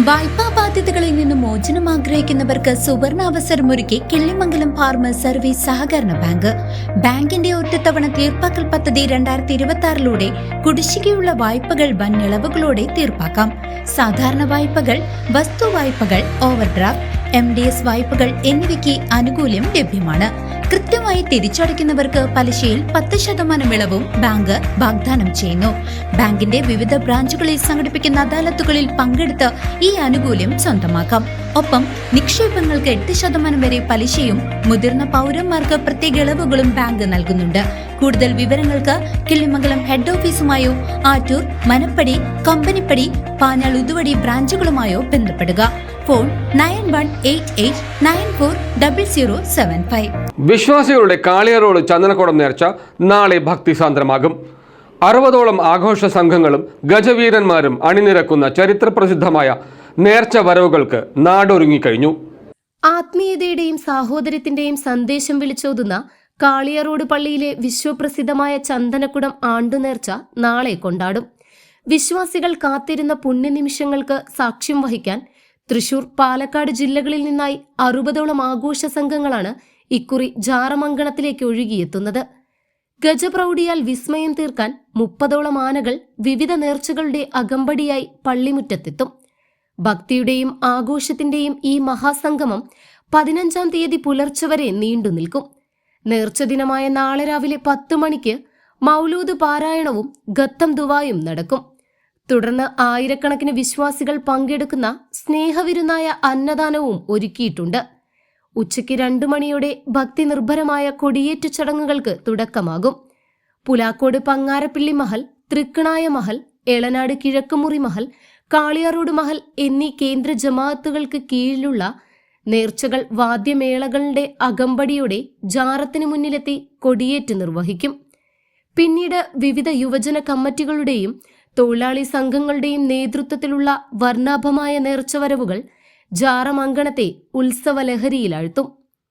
വായ്പാ ബാധ്യതകളിൽ നിന്ന് മോചനം ആഗ്രഹിക്കുന്നവർക്ക് സുവർണാവസരമൊരുക്കി കിള്ളിമംഗലം ഫാർമേഴ്സ് സർവീസ് സഹകരണ ബാങ്ക്. ബാങ്കിന്റെ ഒറ്റത്തവണ തീർപ്പാക്കൽ പദ്ധതി 2026 കുടിശ്ശികയുള്ള വായ്പകൾ വൻ ഇളവുകളോടെ തീർപ്പാക്കാം. സാധാരണ വായ്പകൾ, വസ്തു വായ്പകൾ, ഓവർഡ്രാഫ്റ്റ്, MDS വായ്പകൾ എന്നിവയ്ക്ക് ആനുകൂല്യം ലഭ്യമാണ്. കൃത്യമായി തിരിച്ചടയ്ക്കുന്നവർക്ക് പലിശയിൽ 10% ഇളവും ബാങ്ക് വാഗ്ദാനം ചെയ്യുന്നു. ബാങ്കിന്റെ വിവിധ ബ്രാഞ്ചുകളിൽ സംഘടിപ്പിക്കുന്ന അദാലത്തുകളിൽ പങ്കെടുത്ത് ഈ ആനുകൂല്യം സ്വന്തമാക്കാം. ഒപ്പം നിക്ഷേപങ്ങൾക്ക് 8% വരെ പലിശയും മുതിർന്ന പൗരന്മാർക്ക് പ്രത്യേക ഇളവുകളും ബാങ്ക് നൽകുന്നുണ്ട്. കൂടുതൽ വിവരങ്ങൾക്ക് കിള്ളിമംഗലം ഹെഡ് ഓഫീസുമായോ ആറ്റൂർ, മനപ്പടി, കമ്പനിപ്പടി, പാഞ്ഞാൾ, ഉതുവടി ബ്രാഞ്ചുകളുമായോ ബന്ധപ്പെടുക. ഫോൺ 9188940075. വിശ്വാസികളുടെ കാളിയാറോട് ചന്ദനക്കുടം നേർച്ച നാളെ ഭക്തിസാന്ദ്രമാകും. 60ഓളം ആഘോഷ സംഘങ്ങളും ഗജവീരന്മാരും അണിനിരക്കുന്ന ചരിത്രപ്രസിദ്ധമായ നേർച്ച വരവുകൾക്ക് നാടൊരുങ്ങിക്കഴിഞ്ഞു. ആത്മീയതയുടെയും സാഹോദര്യത്തിന്റെയും സന്ദേശം വിളിച്ചോതുന്ന കാളിയാറോട് പള്ളിയിലെ വിശ്വപ്രസിദ്ധമായ ചന്ദനക്കുടം ആണ്ടുനേർച്ച നാളെ കൊണ്ടാടും. വിശ്വാസികൾ കാത്തിരുന്ന പുണ്യനിമിഷങ്ങൾക്ക് സാക്ഷ്യം വഹിക്കാൻ തൃശൂർ, പാലക്കാട് ജില്ലകളിൽ നിന്നായി 60ഓളം ആഘോഷ സംഘങ്ങളാണ് ഇക്കുറി ജാറമംഗണത്തിലേക്ക് ഒഴുകിയെത്തുന്നത്. ഗജപ്രൗഢിയാൽ വിസ്മയം തീർക്കാൻ 30ഓളം ആനകൾ വിവിധ നേർച്ചകളുടെ അകമ്പടിയായി പള്ളിമുറ്റത്തെത്തും. ഭക്തിയുടെയും ആഘോഷത്തിന്റെയും ഈ മഹാസംഗമം 15-ാം തീയതി പുലർച്ചെ വരെ നീണ്ടു നിൽക്കും. നേർച്ച ദിനമായ നാളെ രാവിലെ 10 മണിക്ക് മൗലൂദ് പാരായണവും ഖത്തം ദുആയും നടക്കും. തുടർന്ന് ആയിരക്കണക്കിന് വിശ്വാസികൾ പങ്കെടുക്കുന്ന സ്നേഹവിരുന്നായ അന്നദാനവും ഒരുക്കിയിട്ടുണ്ട്. ഉച്ചയ്ക്ക് 2 മണിയോടെ ഭക്തി നിർഭരമായ കൊടിയേറ്റു ചടങ്ങുകൾക്ക് തുടക്കമാകും. പുലാക്കോട് പങ്ങാരപ്പിള്ളി മഹൽ, തൃക്കണായ മഹൽ, എളനാട് കിഴക്കുമുറി മഹൽ, കാളിയാറോട് മഹൽ എന്നീ കേന്ദ്ര ജമാഅത്തുകൾക്ക് കീഴിലുള്ള നേർച്ചകൾ വാദ്യമേളകളുടെ അകമ്പടിയോടെ ജാറത്തിന് മുന്നിലെത്തി കൊടിയേറ്റ് നിർവഹിക്കും. പിന്നീട് വിവിധ യുവജന കമ്മിറ്റികളുടെയും തൊഴിലാളി സംഘങ്ങളുടെയും നേതൃത്വത്തിലുള്ള വർണ്ണാഭമായ നേർച്ചവരവുകൾ ജാറമംഗണത്തെ ഉത്സവലഹരിയിലാഴ്ത്തും.